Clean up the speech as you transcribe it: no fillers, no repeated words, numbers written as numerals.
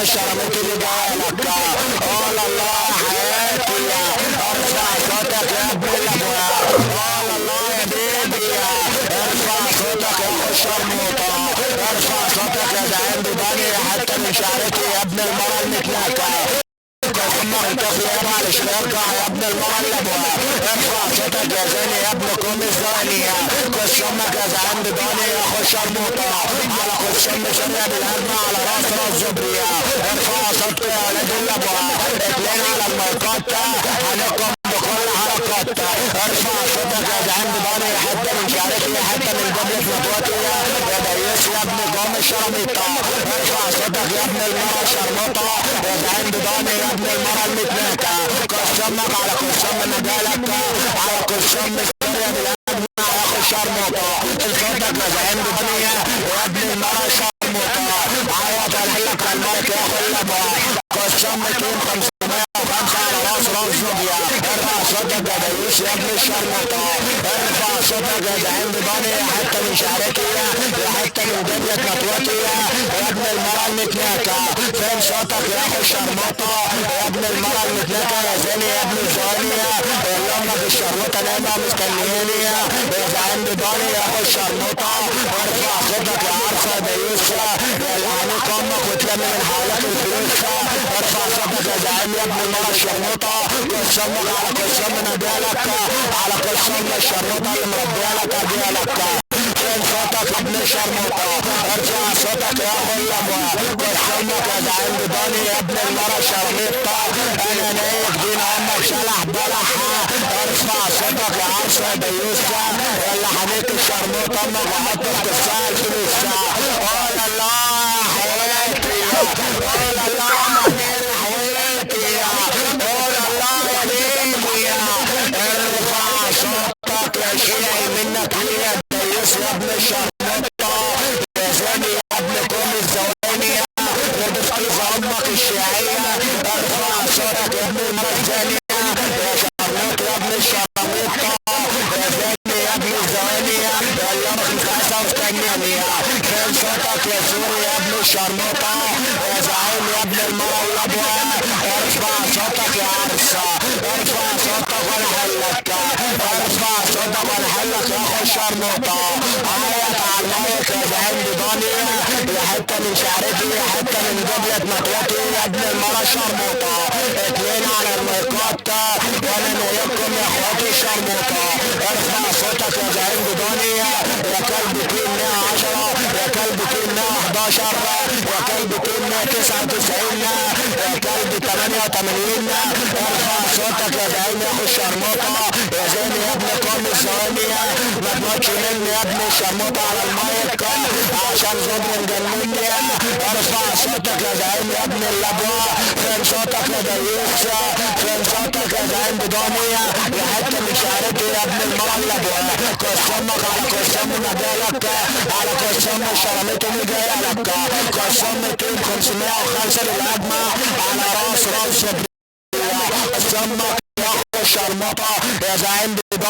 الشرموطي اللي جاي لك. قول الله يا حياتي، ارفع صوتك يا ابن الابواب. قول الله يا بيبي، ارفع صوتك يا اخو الشرموطه، ارفع صوتك يا زعيم بيباني حتى من شعرتي يا ابن المرة المتناكة. امك طفل يابا علشان يرجع يا ابن المرة الابواب. ارفع صوتك يا زيني يا ابن كوم الزانية. كش امك يا زعيم بيباني يا اخو الشرموطه، على كش ام سريع بالهجمة على راس زبرية. ارفع صوتك يا ولاد الابواب، اتنين على المايكات هنحكم بكل حركات. ارفع صوتك يا زعيم بيباني حتى من شعرتي حتى من قبل فتوتي يا ديوس يا ابن قوم الشرميطة. ارفع صوتك يا ابن المرة الشرموطة يا زعيم بيباني يا ابن المرة المتناكة. كشمك على كشم مجالك، على كشم سوريا بالهجمة يا اخو الشرموطة. صوتك يا زعيم بيباني يا ابن المرة الشرموطة. عوض الحلك على المايك يا اخو الابواب. كشم 505 على راس زوبيا. ارفع صوتك يا ديوس يا ابن الشرموطة، ارفع صوتك يا زعيم بيباني حتى من شعرتي حتى من دبلة مطوتي يا ابن المرة المتناكة. فين صوتك يا اخو الشرموطة يا ابن المرة المتناكة يا زيني يا ابن الزوانية. اللي امك الشرموطة نايمة مستنياني يا زعيم بيباني يا اخو الشرموطة. ارفع صوتك يا عرصة يا ديوس يا اللي عليك امك وتلم من حالك الفلوس. ارفع صوتك يا زعيم يا ابن المرة الشرموطة. كشمك على كشم ناديالك، على كشم الشرموطة اللي مربيالك اجيالك. فين صوتك يا ابن الشرموطة؟ ارفع صوتك يا اخو الابواب. كشمك يا زعيم بيباني يا ابن المرة الشرموطة. انا نايك دين امك شلح بلحها. ارفع صوتك يا عرصة يا ديوسة اللي حنيك الشرموطة امك وحطك تساعة الفلوس. قول الله حياتي، قول الله حياتي، قول الله يا بيبي. ارفع صوتك يا شيعي منك ليا ديوس يا ابن الشرموطة يا زاني يا ابن كوم الزوانية ردفت امك الشيعية. ارفع صوتك يا ابن المرة الزانية يا شرموطة يا ابن الشرموطة يا زاني يا ابن الزوانية يا اللي امك مخاسة وستنيانية. فين صوتك يا سوري يا ابن الشرموطة يا زعيم يا ابن المرة والابواب. ارفع صوتك يا عرصة، ارفع صوتك وانا حلك، ارفع صوتك وانا حلك يا اخو الشرموطة. عيط على المايك يا زعيم بيباني يا حتة من شعرتي يا حتة من قبلة مطوتي يا ابن المرة الشرموطة. اتنين على المايكات وانا نايبكم يا اخواتي الشرموطة. ارفع صوتك يا زعيم بيباني يا كلب تيم 110 يا كلب تيم 111 يا كلب تيم 199 يا كلب 88. ارفع صوتك يا زعيم يا اخو الشرموطة يا زيني يا ابن قوم الزوانية. ما تموتش مني يا ابن الشرموطة على المايك عشان زبر مجنني. ارفع صوتك يا زعيم يا ابن الابواء. فين صوتك يا ديوس؟ فين صوتك يا زعيم بدونية يا حتة من شعرتي يا ابن المرة الابواء. كسمك على كسم مجالك، على كسم الشرميطة اللي جايلك. كسم 505 للهجمة على راس زبرية. كسمك يا اخو الشرموطة يا زعيم بدونية